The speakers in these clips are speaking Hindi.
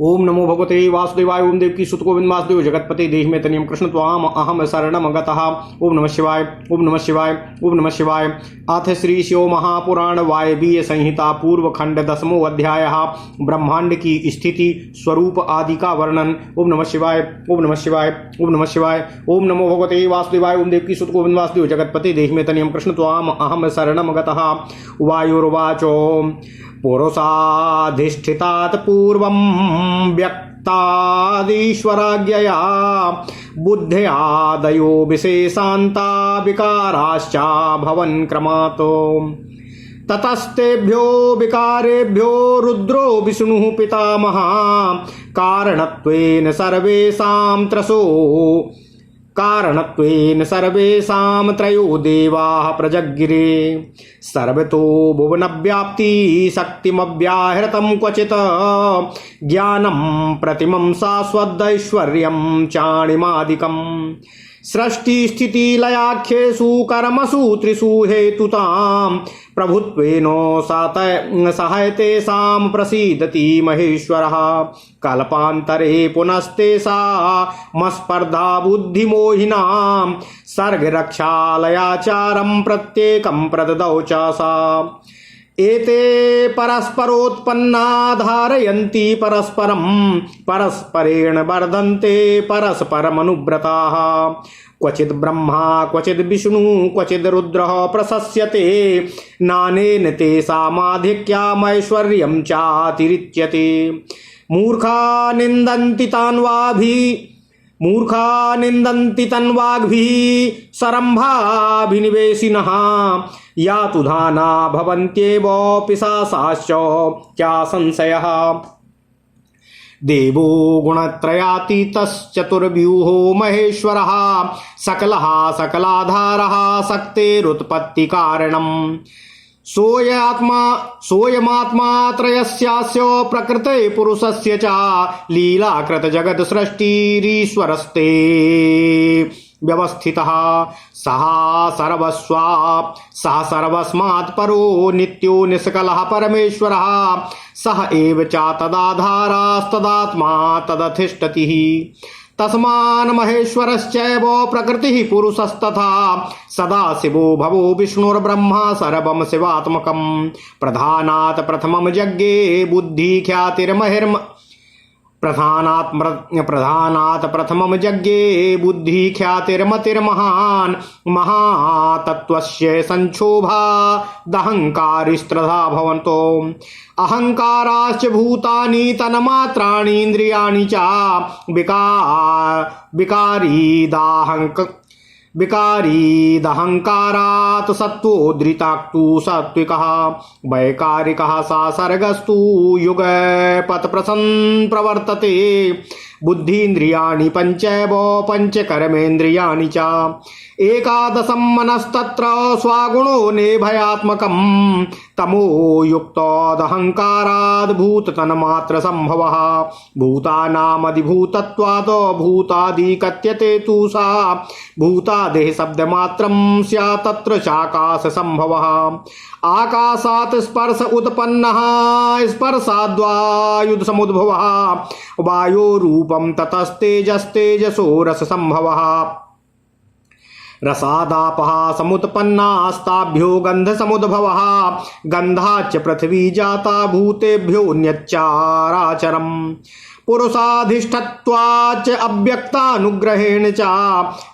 ओम नमो भगवते वासुदेवाय। ओम देवकी सुत गोविंद वासुदेव जगतपते देहि में तनियम कृष्ण त्वाम अहम शरणम गतः। ओम नमः शिवाय। ओम नमः शिवाय। ओम नमः शिवाय। अथ श्री शिव महापुराण वायवीय संहिता पूर्व खंड 10वां अध्याय ब्रह्मांड की स्थिति स्वरूप आदि का वर्णन। ओम नमः शिवाय। ओम नमः शिवाय। ओम नमः शिवाय। ओम नमो भगवते वासुदेवाय। ओम देवकी सुत गोविंद वासुदेव जगतपते देहि में तनियम कृष्ण त्वाम अहम शरणम गतः। वायुर्वाचो पुरुषाधिष्ठितात् पूर्वं व्यक्तादीश्वराज्ञया बुद्धयादयो विशेषान्ता विकाराश्चा भवन् क्रमात्। ततस्तेभ्यो विकारेभ्यो रुद्रो विष्णुः पितामहः कारणत्वेन सर्वेषां त्रयो देवाः प्रजगिरे। सर्वतो भुवनव्याप्ति शक्तिमव्याहृतं क्वचित् ज्ञानं प्रतिमं शाश्वतैश्वर्यं चाणिमादिकम्। सृष्टि स्थिति लयाख्येषु कर्मसु त्रिषु हेतुतां प्रभुत्वेन सहतेषां प्रसीदति महेश्वरः। कल्पान्तरे पुनस्तेषामस्पर्धा बुद्धिमोहिनां सर्गरक्षालयाचारं प्रत्येकं प्रददौ च सा। एते परस्परोत्पन्ना धारयन्ति परस्परं परस्परेण वर्धन्ते परस्परमनुव्रताः। क्वचिद् ब्रह्मा क्वचिद् विष्णु क्वचिद् रुद्रः प्रशस्यते नानेन तेषामाधिक्यामैश्वर्यं चातिरिच्यते। मूर्खा निन्दन्ति तन्वाग्भिः सरम्भाभिनिवेशिनः यातु धाना भवन्त्येव पिशाचाश्च क्या संशयः। देवो गुणत्रयातीतश्चतुर्व्यूहो महेश्वरः सकलः सकलाधारः शक्तेरुत्पत्तिकारणम्। सोऽयमात्मा त्रयस्यास्य प्रकृते पुरुषस्य च लीलाकृत जगत् सृष्टिरीश्वरस्ते व्यवस्थितः। सः सर्वस्मात् परो नित्यो निष्कलः परमेश्वरः। सः एव च तदाधारास्तदात्मा तदधिष्ठति। तस्मान् महेश्वरश्चैव प्रकृतिः पुरुषस्तथा सदाशिवो भवो विष्णुर्ब्रह्मा सर्वं शिवात्मकम्। प्रधानात् प्रथमं यज्ञे बुद्धिख्यातिर्मतिर्महान् महातत्त्वस्य संक्षोभा दहंकारिस्त्रधा भवन्तो। अहंकाराश्च भूतानि तन्मात्राणि इन्द्रियाणि च विकारीदहंकारात् सत्त्वोद्धृताक्तु सात्विकः वैकारिकः सासर्गस्तु युगपत् प्रवर्तते। बुद्धीन्द्रियाणि पञ्चैव पञ्चकर्मेन्द्रियाणि च एकादशं मनस्तत्र स्वागुणो निर्भयात्मकं। तमो युक्तोदहंकाराद् भूततन्मात्रसम्भवः। भूतानामधिभूतत्वात् भूतादि कथ्यते तु सा भूतादेः शब्दमात्रं स्यात् तत्र चाकाशसम्भवः। आकाशात् स्पर्श उत्पन्नः स्पर्शाद्वायुसमुद्भवः। वायोरूपं ततस्तेजस्तेजसो रससम्भवः। रसादापः समुत्पन्नास्ताभ्यो गन्धसमुद्भवः। गन्धाच्च पृथिवी जाता भूतेभ्योऽन्यच्चाराचरम्। पुरुषाधिष्ठत्वाच्च अव्यक्तानुग्रहेण च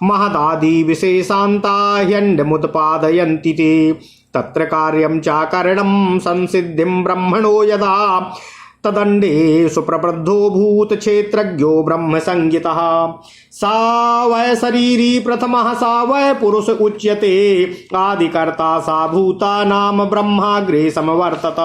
महदादि विशेषान्ता ह्यण्डमुत्पादयन्ति ते। तत्र कार्यं च करणं संसिद्धिं ब्रह्मणो यदा तदण्डे सुप्रवृद्धो भूत क्षेत्रज्ञो ब्रह्म संज्ञितः। सा वै शरीरी प्रथमः सा वै पुरुष उच्यते। आदिकर्ता सा भूतानां ब्रह्माग्रे समवर्तत।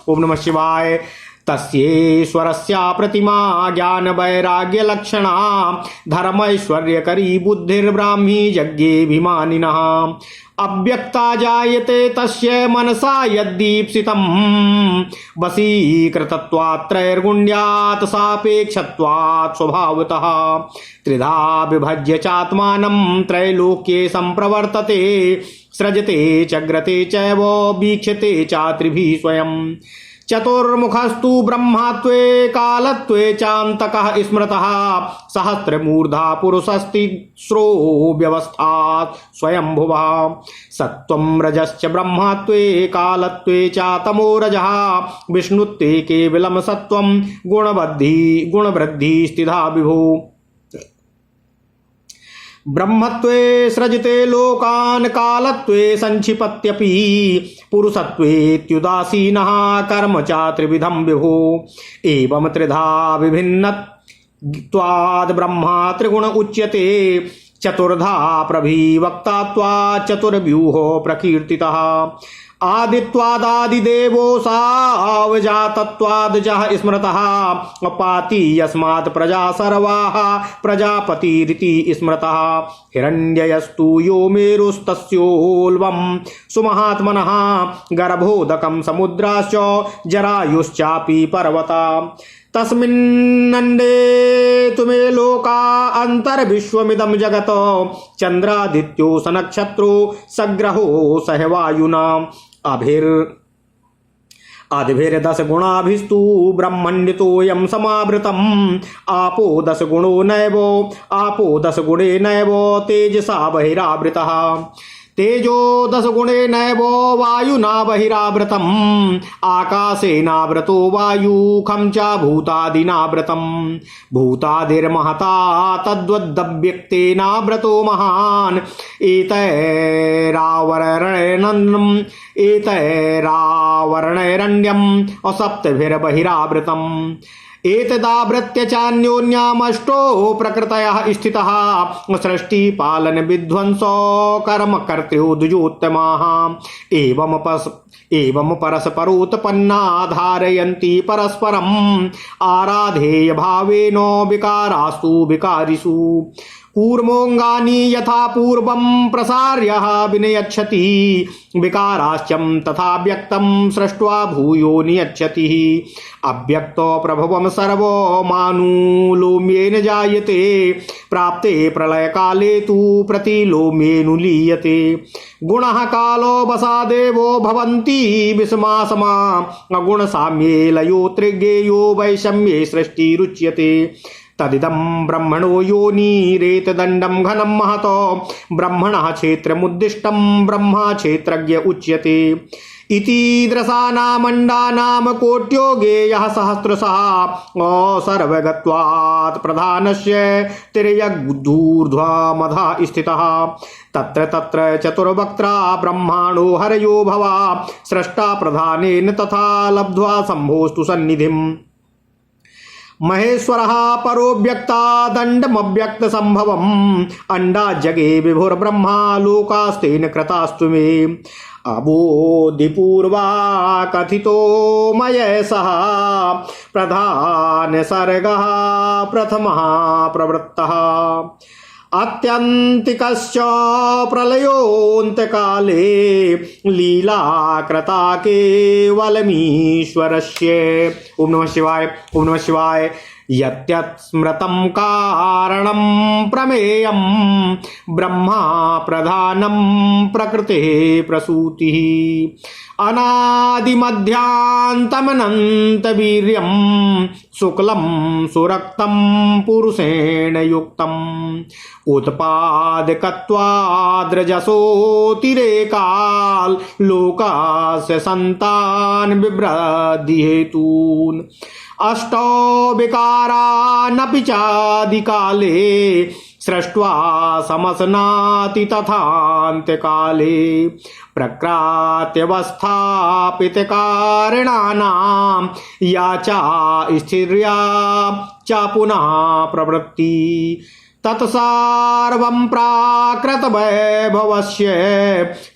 ओम नमः शिवाय। तस्येश्वरस्य प्रतिमा ज्ञान वैराग्य लक्षणा धर्मैश्वर्यकरी बुद्धिर्ब्राह्मी यज्ञेऽभिमानिनः। अव्यक्ता जायते तस्य मनसा यद्दीप्सितं वशीकृतत्वात् त्रैर्गुण्यात् सापेक्षत्वात् स्वभावतः। त्रिधा विभज्य चात्मानं त्रैलोक्ये संप्रवर्तते। सृजते चग्रते चैव वीक्षते च त्रिभिः स्वयं। चतुर्मुखस्तु ब्रह्मात्वे कालत्वे चान्तकः स्मृतः सहस्रमूर्धा पुरुषस्तिस्रो व्यवस्थात् स्वयंभुवः सत्त्वं रजश्च ब्रह्मात्वे कालत्वे च तमो रजः विष्णुत्वे केवलं सत्त्वं गुणवृद्धि स्थिता विभो ब्रह्मत्वे सृजते लोकान् कालत्वे संक्षिपत्यपि पुरुषत्वेत्युदासीनः कर्म च त्रिविधं विभो एवं त्रिधा विभिन्नत्वाद् ब्रह्मा त्रिगुण उच्यते चतुर्धा प्रभिवक्तात्वात् चतुर्व्यूहो प्रकीर्तितः आदित्वादादिदेवो सावजातत्वादजः स्मृतः अपाति यस्मात् प्रजा सर्वाः प्रजापतिरिति स्मृतः हिरण्ययस्तु यो मेरुस्तस्योल्बं सुमहात्मनः गर्भोदकं समुद्राश्च जरायुश्चापि पर्वता तस्मिन्नण्डे तुमे लोका अन्तर्विश्वमिदं जगत् चन्द्रादित्यो सनक्षत्रो सग्रहो सहवायुना आदिभिर्दश गुणाभिस्तु ब्रह्मण्यतोऽयं समावृतम् आपो दश गुणे नैव तेजसा बहिरावृतः तेजो दश गुणे नैव वायुना बहिरावृतम् आकाशेनावृतो वायुखं च भूतादिनावृतम् भूतादिर्महता तद्वद्व्यक्तेनावृतो महान् एतैरावरणैरण्यम् असप्तभिर्बहिरावृतम् एतदावृत्य चान्योन्यामष्टो प्रकृतयः स्थितः सृष्टिपालन विध्वंसो कर्म कर्तृ द्विजोत्तमाः एवं परस्परोत्पन्ना धारयन्ति परस्परम् आराधेय भावेन विकारास्तु विकारिषु कूर्मोऽङ्गानि यथा पूर्वं प्रसार्यः विनयच्छति विकाराश्चं तथा व्यक्तं सृष्ट्वा भूयो नियच्छति अव्यक्तो प्रभवं सर्वो मानुलोम्येन जायते प्राप्ते प्रलयकाले तु प्रतिलोम्येनुलीयते गुणः कालो वसादेवो भवन्ति विषमासमा अगुणसाम्ये लयो त्रिज्ञेयो वैषम्ये सृष्टिरुच्यते तदिदं ब्रह्मणो योनिरेतदण्डं घनं महतो ब्रह्मणः क्षेत्रमुद्दिष्टं ब्रह्मा क्षेत्रज्ञ उच्यते इतीदृशानामण्डानां कोट्यो गेयः सहस्रशः सर्वगत्वात् प्रधानस्य तिर्यग्धूर्ध्वमधः स्थितः तत्र तत्र चतुर्वक्त्रा ब्रह्माणो हरयो भवा स्रष्टा प्रधानेन तथा लब्ध्वा शम्भोस्तु सन्निधिम् महेश्वरः परो व्यक्ता दण्डमव्यक्त संभवम् अंडा जगे विभुर्ब्रह्मा लोकास्तेन कृतास्तु मे अबोधिपूर्वा कथितो मयसः प्रधान सर्गः प्रथमः प्रवृत्तः आत्यन्तिकश्च प्रलयोऽन्तकाले लीला कृता केवलमीश्वरस्य। ओम नमः शिवाय। ओम नमः शिवाय। यत्यत्स्मृतं कारणं प्रमेयं ब्रह्मा प्रधानं प्रकृतेः प्रसूतिः अनादिमध्यान्तमनन्तवीर्यं शुक्लं सुरक्तं पुरुषेण युक्तम् उत्पादकत्वाद्रजसोऽतिरेकाल् लोकस्य संतान विवृद्धि हेतून् अष्टौ विकारानपि चादिकाले सृष्ट्वा समसनाति तथान्त्यकाले प्रकृत्यवस्थापितकारिणानां या चा स्थिर्या च पुनः प्रवृत्ति तत्सार्वं प्राकृतवैभवस्य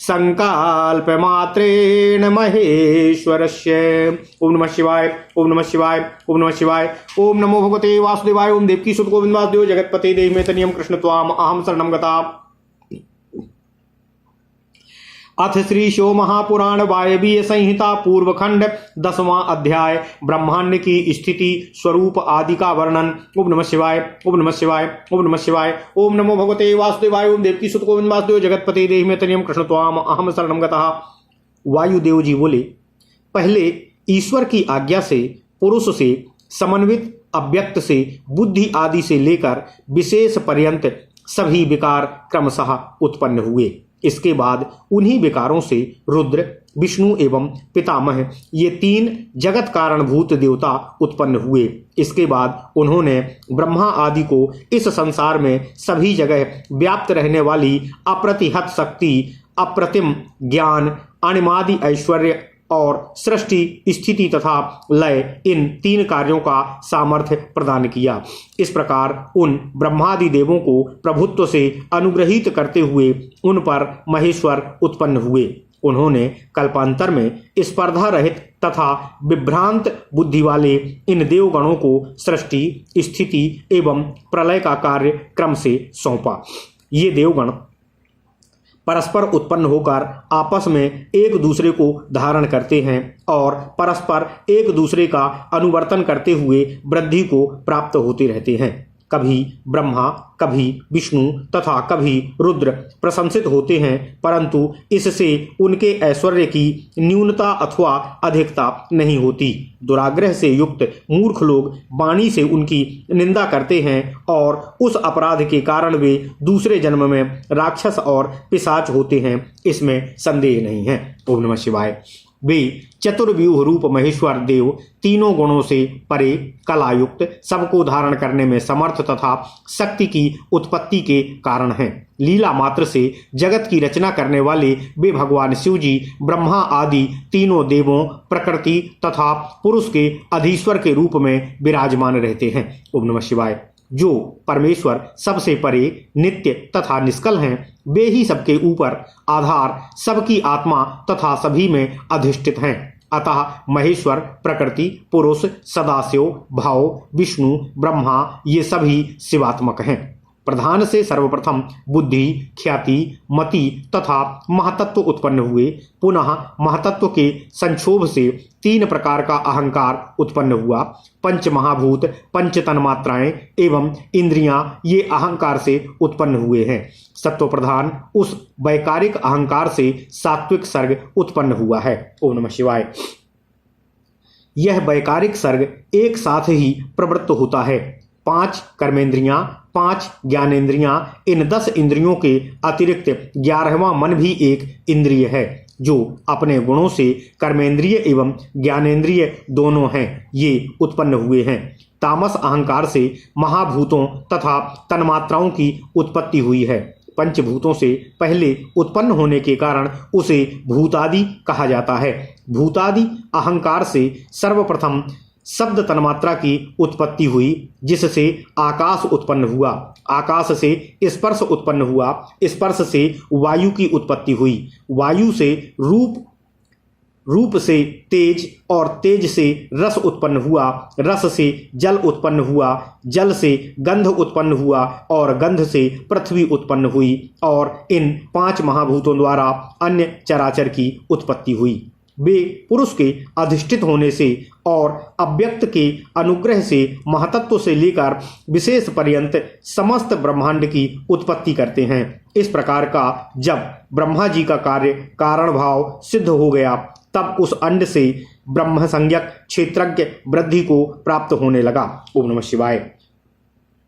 संकल्पमात्रेण महेश्वरस्य। ओम नमः शिवाय। ओम नमः शिवाय। ओम नमः शिवाय। ओम नमो भगवते वासुदेवाय। ओम देवकी सुत गोविंद वासुदेव जगतपते देहि मे तनियम कृष्ण त्वाम अहम शरणं गता। अथ श्री शिव महापुराण वायवीय संहिता पूर्वखंड 10वां अध्याय ब्रह्मांड की स्थिति स्वरूप आदि का वर्णन। ओम नमः शिवाय। ओम नमः शिवाय। ओम नमः शिवाय। ओम नमो भगवते वासुदेवाय। ओम देवकी सुत गोविंद वासुदेव जगतपते देहि मे तनियम कृष्ण त्वाम अहम शरणं गतः। वायुदेव जी बोले, पहले ईश्वर की आज्ञा से पुरुष से समन्वित अव्यक्त से बुद्धि आदि से लेकर विशेष पर्यंत सभी विकार क्रमशः उत्पन्न हुए। इसके बाद उन्हीं विकारों से रुद्र, विष्णु एवं पितामह ये तीन जगत कारणभूत देवता उत्पन्न हुए। इसके बाद उन्होंने ब्रह्मा आदि को इस संसार में सभी जगह व्याप्त रहने वाली अप्रतिहत शक्ति, अप्रतिम ज्ञान, अणिमादि ऐश्वर्य और सृष्टि, स्थिति तथा लय, इन तीन कार्यों का सामर्थ्य प्रदान किया। इस प्रकार उन ब्रह्मादि देवों को प्रभुत्व से अनुग्रहित करते हुए उन पर महेश्वर उत्पन्न हुए। उन्होंने कल्पांतर में स्पर्धा रहित तथा विभ्रांत बुद्धि वाले इन देवगणों को सृष्टि, स्थिति एवं प्रलय का कार्य क्रम से सौंपा। ये देवगण परस्पर उत्पन्न होकर आपस में एक दूसरे को धारण करते हैं और परस्पर एक दूसरे का अनुवर्तन करते हुए वृद्धि को प्राप्त होते रहते हैं। कभी ब्रह्मा, कभी विष्णु तथा कभी रुद्र प्रशंसित होते हैं, परंतु इससे उनके ऐश्वर्य की न्यूनता अथवा अधिकता नहीं होती। दुराग्रह से युक्त मूर्ख लोग वाणी से उनकी निंदा करते हैं और उस अपराध के कारण वे दूसरे जन्म में राक्षस और पिशाच होते हैं, इसमें संदेह नहीं है। ओम नमः शिवाय। वे चतुर्व्यूह रूप महेश्वर देव तीनों गुणों से परे, कलायुक्त, सबको धारण करने में समर्थ तथा शक्ति की उत्पत्ति के कारण हैं। लीला मात्र से जगत की रचना करने वाले वे भगवान शिव जी ब्रह्मा आदि तीनों देवों, प्रकृति तथा पुरुष के अधीश्वर के रूप में विराजमान रहते हैं। ओम नमः शिवाय। जो परमेश्वर सबसे परे, नित्य तथा निष्कल हैं, वे ही सबके ऊपर आधार, सबकी आत्मा तथा सभी में अधिष्ठित हैं। अतः महेश्वर, प्रकृति, पुरुष, सदाशिव, भाव, विष्णु, ब्रह्मा ये सभी शिवात्मक हैं। प्रधान से सर्वप्रथम बुद्धि, ख्याति, मति तथा महतत्व उत्पन्न हुए। पुनः महतत्व के संक्षोभ से तीन प्रकार का अहंकार उत्पन्न हुआ। पंच महाभूत, पंच तन्मात्राएं एवं इंद्रियां ये अहंकार से उत्पन्न हुए हैं। सत्व प्रधान उस वैकारिक अहंकार से सात्विक सर्ग उत्पन्न हुआ है। ओम नमः शिवाय। यह वैकारिक सर्ग एक साथ ही प्रवृत्त होता है। 5 कर्मेंद्रियां, 5 ज्ञानेंद्रियां, इन 10 इंद्रियों के अतिरिक्त 11वां मन भी एक इंद्रिय है, जो अपने गुणों से कर्मेंद्रिय एवं ज्ञानेंद्रिय दोनों हैं। ये उत्पन्न हुए हैं। तामस अहंकार से महाभूतों तथा तन्मात्राओं की उत्पत्ति हुई है। पंचभूतों से पहले उत्पन्न होने के कारण उसे भूतादि कहा जाता है। भूतादि अहंकार से सर्वप्रथम शब्द तन्मात्रा की उत्पत्ति हुई, जिससे आकाश उत्पन्न हुआ। आकाश से स्पर्श उत्पन्न हुआ। स्पर्श से वायु की उत्पत्ति हुई। वायु से रूप, रूप से तेज और तेज से रस उत्पन्न हुआ। रस से जल उत्पन्न हुआ। जल से गंध उत्पन्न हुआ और गंध से पृथ्वी उत्पन्न हुई और इन 5 महाभूतों द्वारा अन्य चराचर की उत्पत्ति हुई। वे पुरुष के अधिष्ठित होने से और अव्यक्त के अनुग्रह से महतत्व से लेकर विशेष पर्यंत समस्त ब्रह्मांड की उत्पत्ति करते हैं। इस प्रकार का जब ब्रह्मा जी का कार्य कारण भाव सिद्ध हो गया, तब उस अंड से ब्रह्म संज्ञक क्षेत्रज्ञ वृद्धि को प्राप्त होने लगा। ओम नमः शिवाय।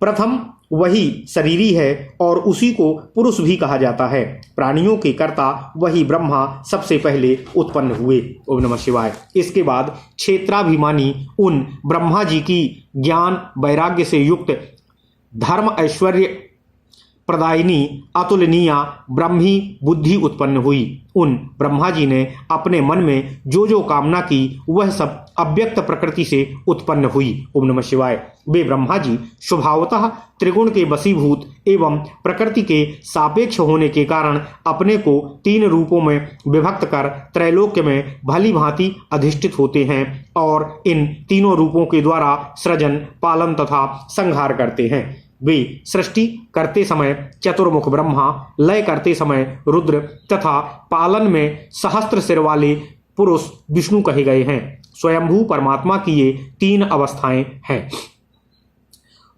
प्रथम वही शरीरी है और उसी को पुरुष भी कहा जाता है। प्राणियों के कर्ता वही ब्रह्मा सबसे पहले उत्पन्न हुए। ओम नमः शिवाय। इसके बाद क्षेत्राभिमानी उन ब्रह्मा जी की ज्ञान वैराग्य से युक्त धर्म ऐश्वर्य प्रदायिनी अतुलनीय ब्रह्मी बुद्धि उत्पन्न हुई। उन ब्रह्मा जी ने अपने मन में जो जो कामना की वह सब अव्यक्त प्रकृति से उत्पन्न हुई। ओम नमः शिवाय। वे ब्रह्मा जी स्वभावतः त्रिगुण के वशीभूत एवं प्रकृति के सापेक्ष होने के कारण अपने को 3 रूपों में विभक्त कर त्रैलोक्य में भली भांति अधिष्ठित होते हैं और इन तीनों रूपों के द्वारा सृजन, पालन तथा संहार करते हैं। वे सृष्टि करते समय चतुर्मुख ब्रह्मा, लय करते समय रुद्र तथा पालन में सहस्त्र सिर वाले पुरुष विष्णु कहे गए हैं। स्वयंभू परमात्मा की ये 3 अवस्थाएं हैं।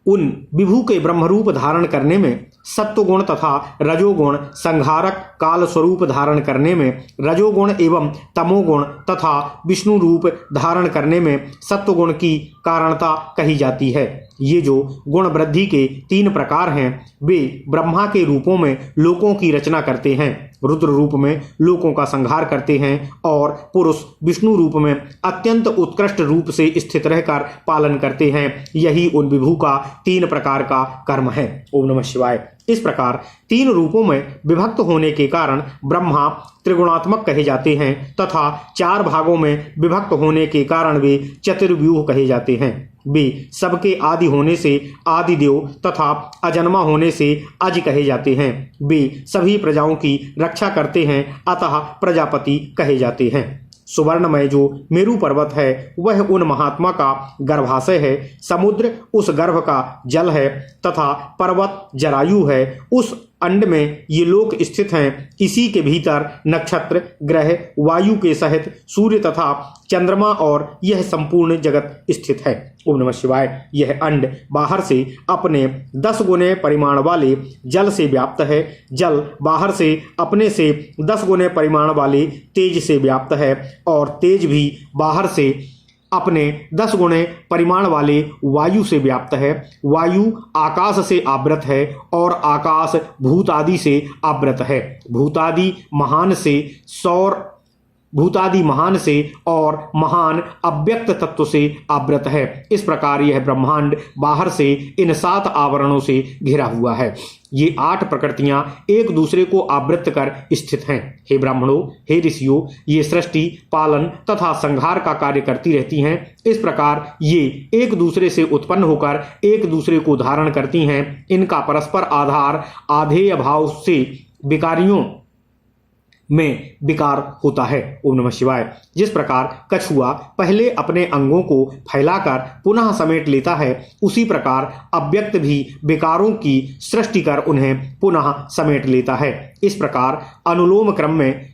उन विभू के ब्रह्मरूप धारण करने में सत्वगुण तथा रजोगुण संहारक काल स्वरूप धारण करने में रजोगुण एवं तमोगुण तथा विष्णु रूप धारण करने में सत्वगुण की कारणता कही जाती है। ये जो गुण वृद्धि के 3 प्रकार हैं वे ब्रह्मा के रूपों में लोकों की रचना करते हैं, रुद्र रूप में लोकों का संहार करते हैं और पुरुष विष्णु रूप में अत्यंत उत्कृष्ट रूप से स्थित रहकर पालन करते हैं। यही उन विभु का 3 प्रकार का कर्म है। ओम नमः शिवाय। इस प्रकार 3 रूपों में विभक्त होने के कारण ब्रह्मा त्रिगुणात्मक कहे जाते हैं तथा 4 भागों में विभक्त होने के कारण वे चतुर्व्यूह कहे जाते हैं। वे सबके आदि होने से आदि देव तथा अजन्मा होने से अज कहे जाते हैं। वे सभी प्रजाओं की रक्षा करते हैं अतः प्रजापति कहे जाते हैं। सुवर्णमय जो मेरु पर्वत है वह उन महात्मा का गर्भाशय है, समुद्र उस गर्भ का जल है तथा पर्वत जरायु है। उस अंड में ये लोक स्थित हैं। इसी के भीतर नक्षत्र ग्रह वायु के सहित सूर्य तथा चंद्रमा और यह संपूर्ण जगत स्थित है। ओम नमः शिवाय। यह अंड बाहर से अपने 10 गुने परिमाण वाले जल से व्याप्त है। जल बाहर से अपने से 10 गुने परिमाण वाले तेज से व्याप्त है और तेज भी बाहर से अपने 10 गुणे परिमाण वाले वायु से व्याप्त है। वायु आकाश से आवृत है और आकाश भूतादि से आवृत है। भूतादि महान से और महान अव्यक्त तत्व से आवृत है। इस प्रकार यह ब्रह्मांड बाहर से इन 7 आवरणों से घिरा हुआ है। ये 8 प्रकृतियां एक दूसरे को आवृत कर स्थित हैं। हे ब्राह्मणों, हे ऋषियों, ये सृष्टि पालन तथा संहार का कार्य करती रहती हैं। इस प्रकार ये एक दूसरे से उत्पन्न होकर एक दूसरे को धारण करती हैं। इनका परस्पर आधार आधेय भाव से विकारियों में विकार होता है। ओम नमः शिवाय। जिस प्रकार कछुआ पहले अपने अंगों को फैलाकर पुनः समेट लेता है, उसी प्रकार अव्यक्त भी विकारों की सृष्टि कर उन्हें पुनः समेट लेता है। इस प्रकार अनुलोम क्रम में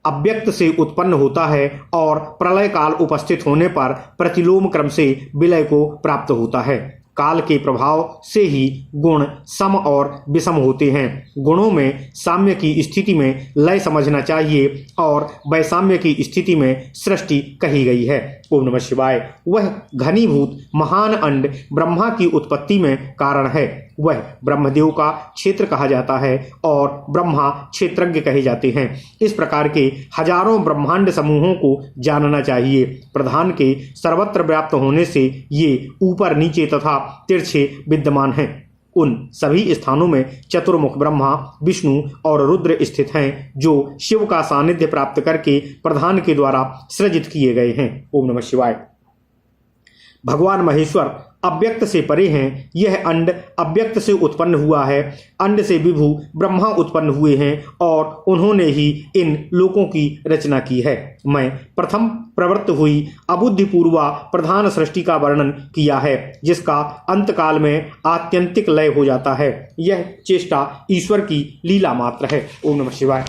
अव्यक्त से उत्पन्न होता है और प्रलय काल उपस्थित होने पर प्रतिलोम क्रम से विलय को प्राप्त होता है। काल के प्रभाव से ही गुण सम और विषम होते हैं। गुणों में साम्य की स्थिति में लय समझना चाहिए और वैसाम्य की स्थिति में सृष्टि कही गई है। ओम नमः शिवाय। वह घनीभूत महान अंड ब्रह्मा की उत्पत्ति में कारण है। वह ब्रह्मदेव का क्षेत्र कहा जाता है और ब्रह्मा क्षेत्रज्ञ कहे जाते हैं। इस प्रकार के हजारों ब्रह्मांड समूहों को जानना चाहिए। प्रधान के सर्वत्र व्याप्त होने से ये ऊपर नीचे तथा तिरछे विद्यमान हैं। उन सभी स्थानों में चतुर्मुख ब्रह्मा विष्णु और रुद्र स्थित हैं, जो शिव का सानिध्य प्राप्त करके प्रधान के द्वारा सृजित किए गए हैं। ओम नमः शिवाय। भगवान महेश्वर अव्यक्त से परे हैं। यह अंड अव्यक्त से उत्पन्न हुआ है। अंड से विभु ब्रह्मा उत्पन्न हुए हैं और उन्होंने ही इन लोकों की रचना की है। मैं प्रथम प्रवृत्त हुई अबुद्धिपूर्वा प्रधान सृष्टि का वर्णन किया है, जिसका अंतकाल में आत्यंतिक लय हो जाता है। यह चेष्टा ईश्वर की लीला मात्र है। ओम नमः शिवाय।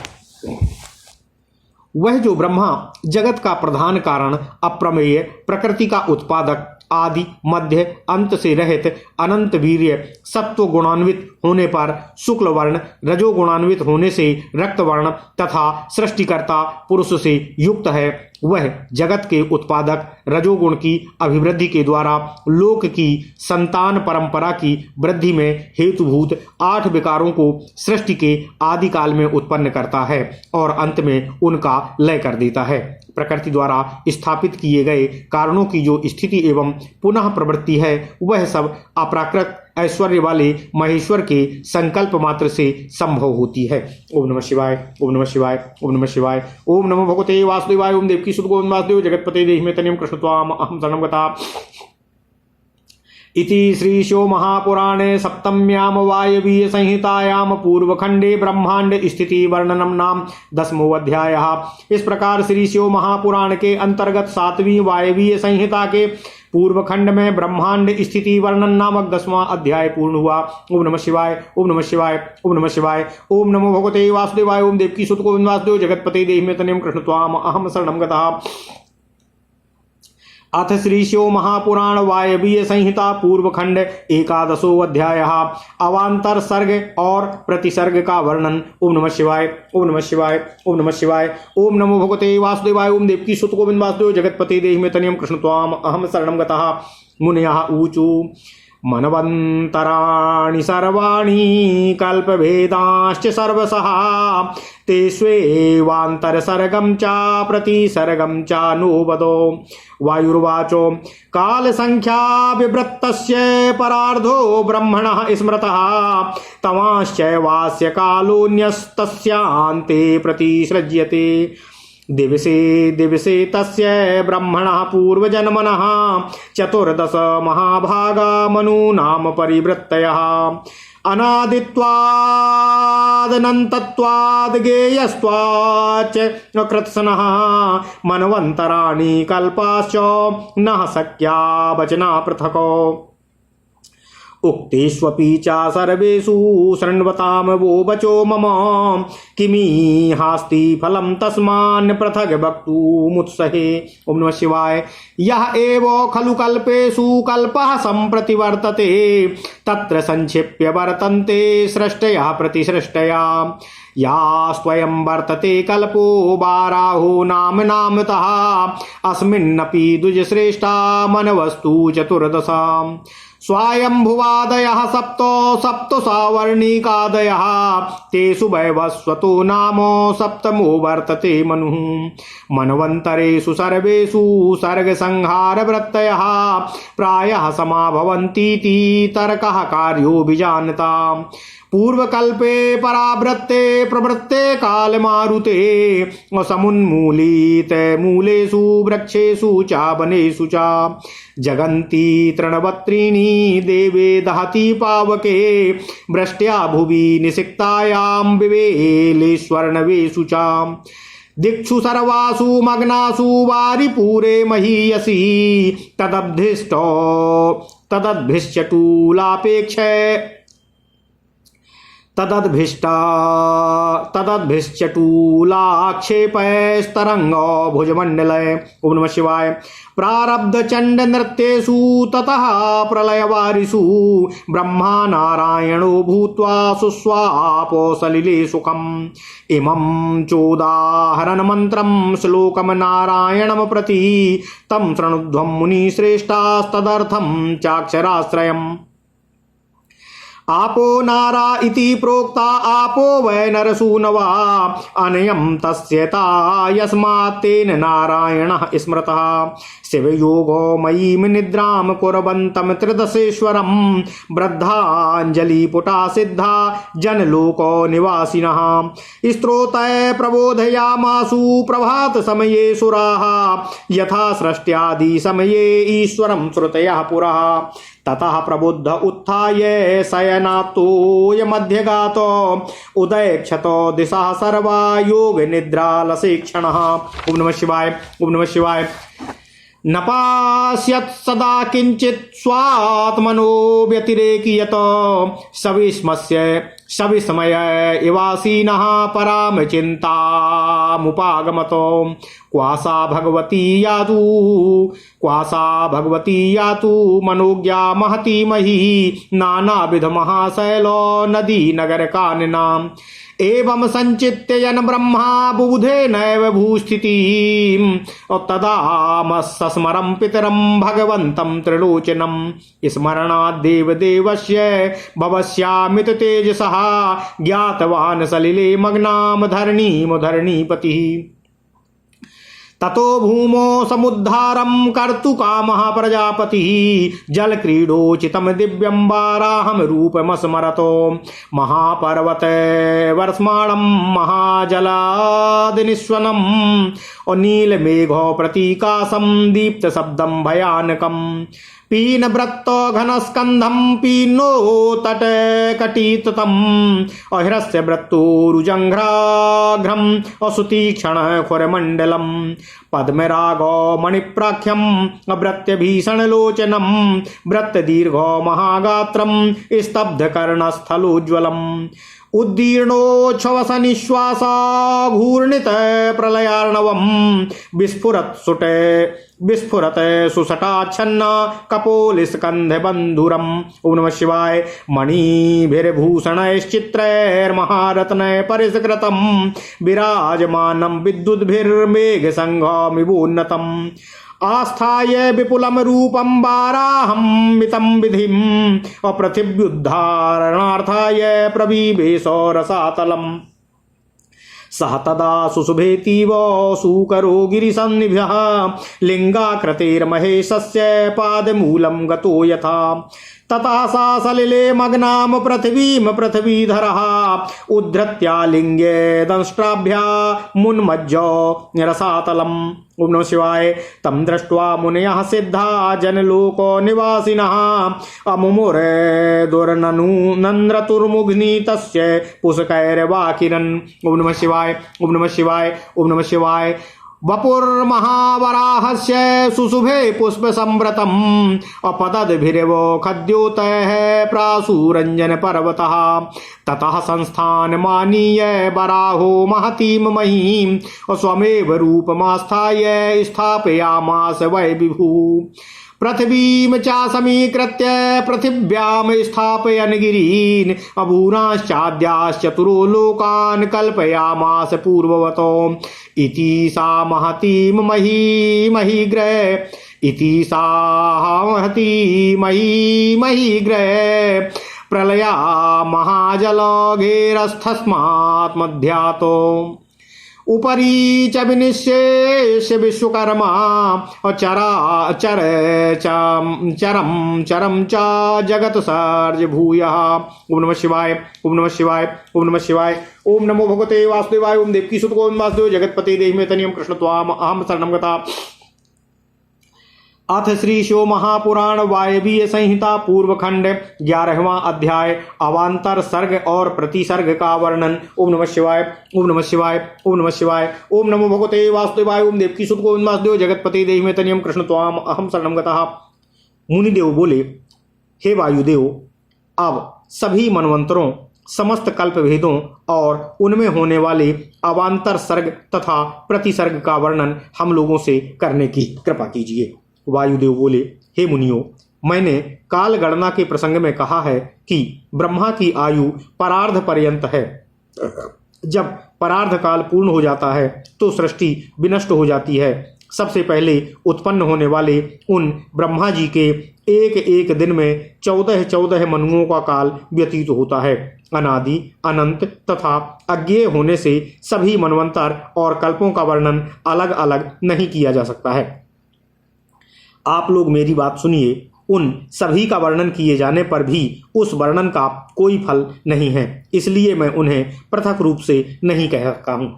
वह जो ब्रह्मा जगत का प्रधान कारण अप्रमेय प्रकृति का उत्पादक आदि मध्य अंत से रहित अनंत वीर्य सत्व गुणान्वित होने पर शुक्ल वर्ण, रजो गुणान्वित होने से रक्त वर्ण तथा सृष्टिकर्ता पुरुष से युक्त है, वह जगत के उत्पादक रजोगुण की अभिवृद्धि के द्वारा लोक की संतान परंपरा की वृद्धि में हेतुभूत 8 विकारों को सृष्टि के आदि काल में उत्पन्न करता है और अंत में उनका लय कर देता है। प्रकृति द्वारा स्थापित किए गए कारणों की जो स्थिति एवं पुनः प्रवृत्ति है, वह सब अपराकृत ऐश्वर्य वाले महेश्वर के संकल्प मात्र से संभव होती है। ओम नमः शिवाय। ओम नमः शिवाय। ओम नमः शिवाय। ओम नमो भगवते वासुदेवाय। ओम देवकी सुत गोविंद वासुदेव जगतपते देहि मे तनियं कृष्ण त्वाम अहं शरणं गता। इति श्रीशो महापुराणे सप्तम्यां वायवीय संहितायां पूर्वखंडे ब्रह्मांड स्थिति वर्णनम नाम 10वां अध्यायः। इस प्रकार श्रीशो महापुराण के अंतर्गत 7वीं वायवीय संहिता के पूर्व खंड में ब्रह्मांड स्थिति वर्णन नामक 10वां अध्याय पूर्ण हुआ। ओम नमः शिवाय। ओम नमः शिवाय। ओम नमः शिवाय। ओम नमो भगवते वासुदेवाय। ओम देवकी सुत गोविंद वासुदेव जगतपते देहि मे तनियं कृष्ण त्वाम अहं शरणं गतः। अथ श्री शिव महापुराण वायवीय संहिता पूर्व खंड 11वां अध्याय अवांतर सर्ग और प्रतिसर्ग का वर्णन। ओम नमः शिवाय, ओम नमः शिवाय, ओम नमः शिवाय। ओम नमो भगवते वासुदेवाय। ओम देवकी सुत गोविंद वासुदेव जगतपते देहि मे तनियम कृष्ण त्वाम अहम शरणं गतः। मुनयः ऊचु मनवन्तराणि सर्वाणि कल्पभेदाश्च सर्वशः ते स्वेवान्तरसर्गं च प्रतिसर्गं च नो वदो। वायुर्वाचो कालसंख्या विवृत्तस्य परार्धो ब्रह्मणः स्मृतः तमाश्चैवास्य कालोऽन्यस्तस्यान्ते प्रतिसृज्यते। दिवसे दिवसे तस्य ब्रह्मणः पूर्वजन्मनः चतुर्दश महाभागा मनुनाम परिवृत्तयः अनादित्वादनन्तत्वाद् गेयस्त्वाच्च कृत्स्नः मनवन्तराणि कल्पाश्च नः शक्या वचना पृथक्। उक्तेष्वपि च सर्वेषु शृण्वतां वो वचो मम किमीहास्ति फलं तस्मान् पृथग् वक्तुमुत्सहे। ओम नमः शिवाय। यह एव खलु कल्पेषु कल्पः सम्प्रतिवर्तते तत्र संक्षिप्य वर्तन्ते सृष्टयः प्रतिसृष्टया। या स्वयं वर्तते कल्पो बाराहो नाम नामतः अस्मिन्नपि द्विजश्रेष्ठा मनवस्तु चतुर्दशा। स्वायंभुवादयः सप्तो सप्तो सावर्णिकादयः तेषु वैवस्वतो नाम सप्तमो वर्तते मनुः। मनवन्तरेषु सर्वेषु सर्गसंहारवृत्तयः प्रायः समाभवन्तीति तर्कः कार्यो विजानता। पूर्वकल्पे परावृत्ते प्रवृत्ते कालमारुते समुन्मूलित मूलेषु वृक्षेषु च वनेषु च जगन्ति तृणवत्रीणि देवे दहति पावके वृष्ट्या भुवि निषिक्तायां विवेलेष्वर्णवेषु च दिक्षु सर्वासु मग्नासु वारिपूरे महीयसी तदद्भिश्चटूलाक्षेपैस्तरङ्गो भुजमण्डले। ओम नमः शिवाय। प्रारब्ध चंड नृत्येषु ततः प्रलयवारिषु ब्रह्मा नारायणो भूत्वा सुस्वापो सलिले सुखम्। इमं चोदाहरण मंत्रं श्लोकं नारायणं प्रति तं शृणुध्वं मुनिश्रेष्ठास्तदर्थं चाक्षराश्रयम्। आपो नारा इति प्रोक्ता आपो वै नरसूनवा अनयं तस्यता यस्मात् तेन नारायणः स्मृतः। शिवयोगो मयीं निद्रां कुर्वन्तं त्रिदशेश्वरं वृद्धाञ्जलिपुटा सिद्धा जनलोको निवासिनः। स्तोत्रय प्रबोधयामासु प्रभात समये सुराः यथा सृष्ट्यादि समये ईश्वरं श्रुतयः पुरः। ततः प्रबुद्ध उत्थाय शयनातोय मध्यगातो उदयक्षतो दिशा सर्वा योग निद्रा लसेक्षणः। ओम नमः शिवाय, ओम नमः शिवाय। नपास्यत् सदा किंचित् स्वात्मनो व्यतिरेकियत सविस्मय इवासीनः पराम चिन्तामुपागमतो। क्वासा भगवती यातु मनोज्ञा महती मही नानाविध महाशैलो नदी नगर काननाम्। एवं संचित्ययन ब्रह्मा बुधे नैव भूस्थितिम् तदामस्सस्मरं पितरं भगवन्तं त्रिलोचनं। स्मरणात् देवदेवस्य भवस्यामित तेजसः ज्ञातवान् सलिले मग्नां धरणीपतिः। ततो भूमो समुद्धारं कर्तुकामः प्रजापतिः जलक्रीडोचितं दिव्यं वाराहं रूपमस्मरतो। महापर्वत वर्ष्माणं महाजलादिनिस्वनम् नीलमेघो प्रतीकाशं दीप्तशब्दं भयानकम्। पीनवृत्तो घनस्कन्धं पीनो तटकटीततम् अहिरस्य वृत्तोरुजङ्घ्राघ्रम् असुतीक्षण खुरमण्डलम्। पद्मरागो मणिप्राख्यम् अभृत्यभीषणलोचनम् वृत्तदीर्घो महागात्रम् स्तब्धकर्णस्थलोज्ज्वलम्। उद्दीर्णोच्छ्वस निश्वास घूर्णित प्रलयार्णवम विस्फुरत सुसटाच्छन्न कपोलिस्कंध बंधुरम। ओम नमः शिवाय। मणिभिर्भूषणैश्चित्रैर्महारत्नैः परिष्कृतं विराजमानं विद्युद्भिर्मेघ संघमिवोन्नतम्। आस्थाय विपुलं रूपं वाराहं मितं विधिम् अपृथिव्युद्धारणार्थाय प्रवीवेश रसातलम्। सह तदा सुशुभेतीव सूकरो गिरिसन्निभ्यः लिङ्गाकृतेर्महेशस्य पादमूलं गतो यथा। ततः सा सलिले मग्नां पृथिवीं पृथ्वीधरः उद्धृत्यालिङ्गे दंष्ट्राभ्या मुन्मज्जो रसातलम्। ओम नमः शिवाय। तं दृष्ट्वा मुनयः सिद्धा जनलोको निवासिनः अमुमुरे दुर्नन्द्रतुर्मुग्नि तस्य पुष्कैर्वाकिरन्। ओम नमः शिवाय। ओम नमः शिवाय। ओम नमः शिवाय। वपुर्महावराहस्य सुशुभे पुष्पसंवृतम् अपतद्भिरेवो खद्योतैः प्रासुरञ्जन पर्वतः। ततः संस्थानमानीय वराहो महतीं महीम् स्वमेव रूपमास्थाय स्थापयामास वै विभुः। पृथ्वीं च समीकृत्य पृथिव्यां स्थापयन् गिरीन् अभूराश्चाद्याश्चतुरो लोकान् कल्पयामास पूर्ववतो। इति सा महती महीग्रह प्रलया महाजलघेरस्थस्मात् मध्यातो। उपरी च विनिशेष विश्वकर्मा चरम च जगत सर्ज भूयः। ओम नमः शिवाय। ओम नमः शिवाय। ओम नमः शिवाय। ओम नमो भगवते वासुदेवाय। ओम देवकी सुत गोविंद वासुदेव जगतपते देहि में तनियम कृष्ण त्वाम अहम शरणं गता। अथ श्री शिव महापुराण वायवीय संहिता पूर्वखंड 11वां अध्याय अवांतर सर्ग और प्रतिसर्ग का वर्णन। ओम नमः शिवाय। ओम नमः शिवाय। ओम नमः शिवाय। ओम नमो भगवते वासुदेवाय। ओम देवकी सुत गोविंद वासुदेव जगतपते देहि में तनियम कृष्ण त्वाम अहम शरणं गतः। मुनिदेव बोले, हे वायुदेव, अब सभी मनवंतरों, समस्त कल्प भेदों और उनमें होने वाले अवांतर सर्ग तथा प्रतिसर्ग का वर्णन हम लोगों से करने की कृपा कीजिए। वायुदेव बोले, हे मुनियों, मैंने काल गणना के प्रसंग में कहा है कि ब्रह्मा की आयु परार्ध पर्यंत है। जब परार्ध काल पूर्ण हो जाता है तो सृष्टि विनष्ट हो जाती है। सबसे पहले उत्पन्न होने वाले उन ब्रह्मा जी के एक एक दिन में 14 मनुओं का काल व्यतीत होता है। अनादि, अनंत तथा अज्ञेय होने से सभी मनवंतर और कल्पों का वर्णन अलग अलग नहीं किया जा सकता है। आप लोग मेरी बात सुनिए। उन सभी का वर्णन किए जाने पर भी उस वर्णन का कोई फल नहीं है, इसलिए मैं उन्हें पृथक रूप से नहीं कह सकता हूं।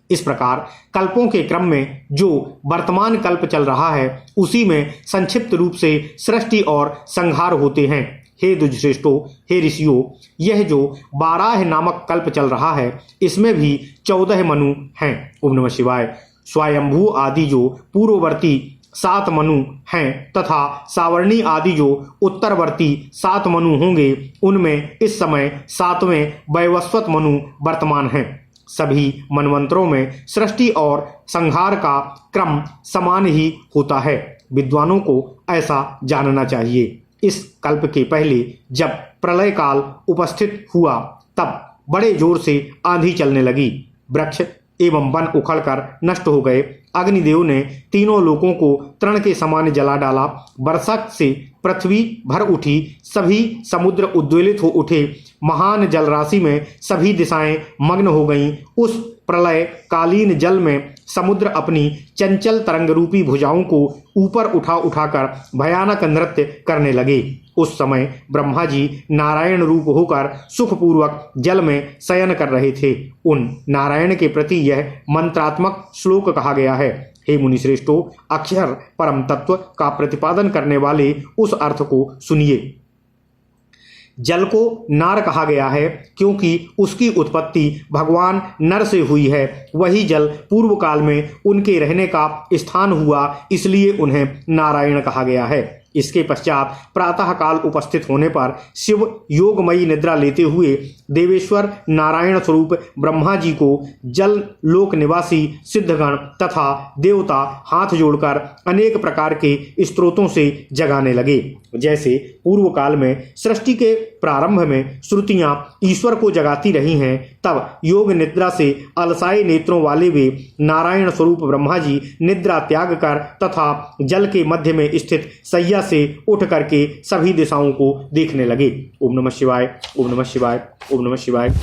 इस प्रकार कल्पों के क्रम में जो वर्तमान कल्प चल रहा है उसी में संक्षिप्त रूप से सृष्टि और संहार होते हैं। हे द्विजश्रेष्ठों, हे ऋषियों, यह जो 12 नामक कल्प चल रहा है इसमें भी 14 मनु हैं। ओम नमः शिवाय। स्वयंभू आदि जो पूर्ववर्ती 7 मनु हैं तथा सावर्णी आदि जो उत्तरवर्ती 7 मनु होंगे, उनमें इस समय 7वें वैवस्वत मनु वर्तमान हैं। सभी मनवंतरों में सृष्टि और संहार का क्रम समान ही होता है। विद्वानों को ऐसा जानना चाहिए। इस कल्प के पहले जब प्रलय काल उपस्थित हुआ तब बड़े जोर से आंधी चलने लगी। वृक्ष एवं वन उखड़कर नष्ट हो गए। अग्निदेव ने तीनों लोकों को तृण के समान जला डाला। वर्षा से पृथ्वी भर उठी। सभी समुद्र उद्वेलित हो उठे। महान जलराशि में सभी दिशाएं मग्न हो गईं। उस प्रलय कालीन जल में समुद्र अपनी चंचल तरंग रूपी भुजाओं को ऊपर उठा उठाकर भयानक नृत्य करने लगे। उस समय ब्रह्मा जी नारायण रूप होकर सुखपूर्वक जल में शयन कर रहे थे। उन नारायण के प्रति यह मंत्रात्मक श्लोक कहा गया है। हे मुनिश्रेष्ठों, अक्षर परम तत्व का प्रतिपादन करने वाले उस अर्थ को सुनिए। जल को नार कहा गया है क्योंकि उसकी उत्पत्ति भगवान नर से हुई है। वही जल पूर्व काल में उनके रहने का स्थान हुआ, इसलिए उन्हें नारायण कहा गया है। इसके पश्चात प्रातः काल उपस्थित होने पर शिव योगमयी निद्रा लेते हुए देवेश्वर नारायण स्वरूप ब्रह्मा जी को जल लोक निवासी सिद्धगण तथा देवता हाथ जोड़कर अनेक प्रकार के स्त्रोतों से जगाने लगे। जैसे पूर्व काल में सृष्टि के प्रारंभ में श्रुतियां ईश्वर को जगाती रही हैं, तब योग निद्रा से अलसाए नेत्रों वाले वे नारायण स्वरूप ब्रह्मा जी निद्रा त्याग कर तथा जल के मध्य में स्थित सैया से उठ करके सभी दिशाओं को देखने लगे। ओम नमः शिवाय, ओम नमः शिवाय, ओम नमः शिवाय।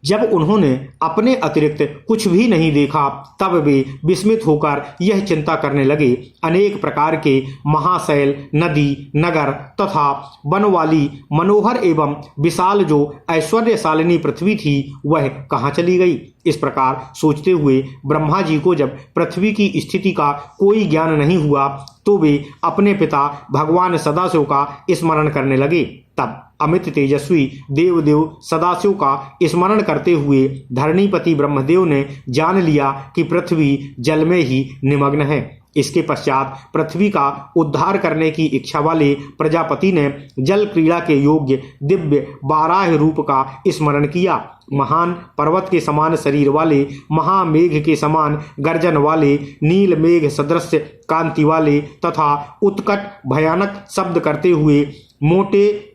जब उन्होंने अपने अतिरिक्त कुछ भी नहीं देखा, तब वे विस्मित होकर यह चिंता करने लगे, अनेक प्रकार के महाशैल, नदी, नगर तथा वन वाली मनोहर एवं विशाल जो ऐश्वर्यशालिनी पृथ्वी थी वह कहाँ चली गई। इस प्रकार सोचते हुए ब्रह्मा जी को जब पृथ्वी की स्थिति का कोई ज्ञान नहीं हुआ, तो वे अपने पिता भगवान सदाशिव का स्मरण करने लगे। तब अमित तेजस्वी देवदेव सदाशिव का स्मरण करते हुए धरणीपति ब्रह्मदेव ने जान लिया कि पृथ्वी जल में ही निमग्न है। इसके पश्चात पृथ्वी का उद्धार करने की इच्छा वाले प्रजापति ने जल क्रीड़ा के योग्य दिव्य बाराह रूप का स्मरण किया। महान पर्वत के समान शरीर वाले, महामेघ के समान गर्जन वाले, नील मेघ सदृश कांति वाले तथा उत्कट भयानक शब्द करते हुए, मोटे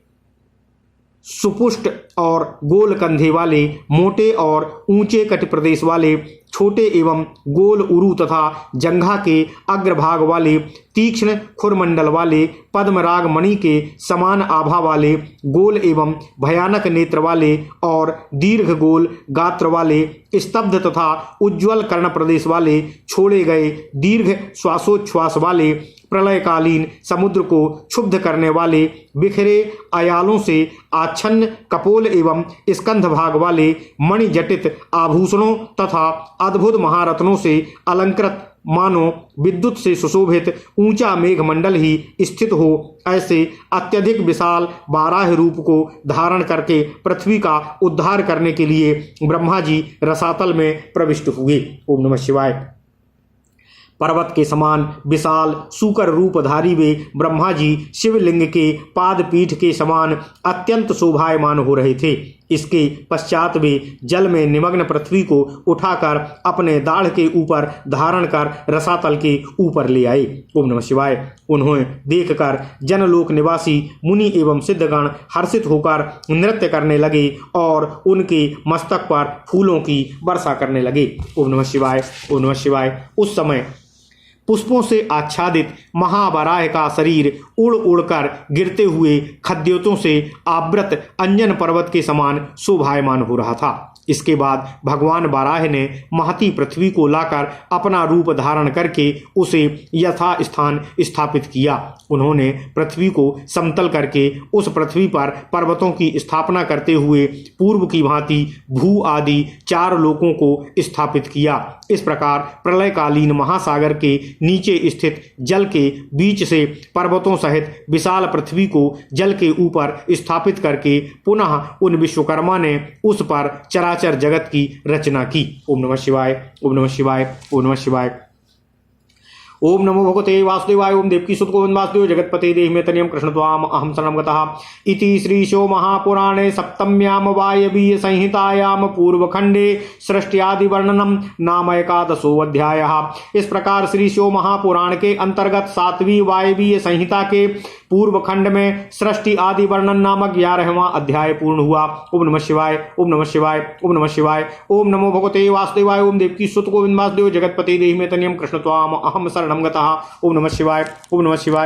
सुपुष्ट और गोल कंधे वाले, मोटे और ऊंचे कट प्रदेश वाले, छोटे एवं गोल उरु तथा जंघा के अग्रभाग वाले, तीक्ष्ण खुरमंडल वाले, पद्मराग मणि के समान आभा वाले, गोल एवं भयानक नेत्र वाले और दीर्घ गोल गात्र वाले, स्तब्ध तथा उज्ज्वल कर्ण प्रदेश वाले, छोड़े गए दीर्घ श्वासोच्छ्वास वाले, प्रलयकालीन समुद्र को क्षुब्ध करने वाले, बिखरे अयालों से आच्छन्न कपोल एवं स्कंध भाग वाले, मणिजटित आभूषणों तथा अद्भुत महारत्नों से अलंकृत, मानो विद्युत से सुशोभित ऊंचा मेघमंडल ही स्थित हो, ऐसे अत्यधिक विशाल बाराह रूप को धारण करके पृथ्वी का उद्धार करने के लिए ब्रह्मा जी रसातल में प्रविष्ट हुए। ओम नमः शिवाय। पर्वत के समान विशाल सूकर रूपधारी वे ब्रह्मा जी शिवलिंग के पाद पीठ के समान अत्यंत शोभायमान हो रहे थे। इसके पश्चात वे जल में निमग्न पृथ्वी को उठाकर अपने दाढ़ के ऊपर धारण कर रसातल के ऊपर ले आए। ओम नमः शिवाय। उन्हें देखकर जनलोक निवासी मुनि एवं सिद्धगण हर्षित होकर नृत्य करने लगे और उनके मस्तक पर फूलों की वर्षा करने लगे। ओम नमः शिवाय, ओम नमः शिवाय। उस समय पुष्पों से आच्छादित महाबराह का शरीर उड़ उड़कर गिरते हुए खद्योतों से आवृत अंजन पर्वत के समान शोभायमान हो रहा था। इसके बाद भगवान बाराह ने महती पृथ्वी को लाकर अपना रूप धारण करके उसे यथा स्थान स्थापित किया। उन्होंने पृथ्वी को समतल करके उस पृथ्वी पर पर्वतों की स्थापना करते हुए पूर्व की भांति भू आदि 4 लोकों को स्थापित किया। इस प्रकार प्रलयकालीन महासागर के नीचे स्थित जल के बीच से पर्वतों सहित विशाल पृथ्वी को जल के ऊपर स्थापित करके पुनः उन विश्वकर्मा ने उस पर चराचर जगत की रचना की। ओम नमः शिवाय, ओम नमः शिवाय, ओम नमः शिवाय। ओम नमो भगवते वासुदेवाय। ओम देवकी सुत गोविंद वासुदेव जगतपते देहि मे तनियं कृष्ण त्वाम अहं शरणं गतः। इति श्री शिव महापुराणे सप्तम्यां वायवीय संहितायां पूर्वखंडे सृष्टि आदि वर्णनम नाम एकादशो अध्यायः। इस प्रकार श्री शिव महापुराण के अंतर्गत 7वीं वायवीय संहिता के पूर्व खंड में सृष्टि आदि वर्णन नामक 11वां अध्याय पूर्ण हुआ। ओम नमः शिवाय, ओम नमः शिवाय, ओम नमः शिवाय। ओम नमो भगवते वासुदेवाय। ओम देवकी सुत गोविंद वासुदेव जगतपते देहि मे तनियं कृष्ण त्वाम अहं शरणं गतः। ओम नमः शिवाय, ओम नमः शिवाय।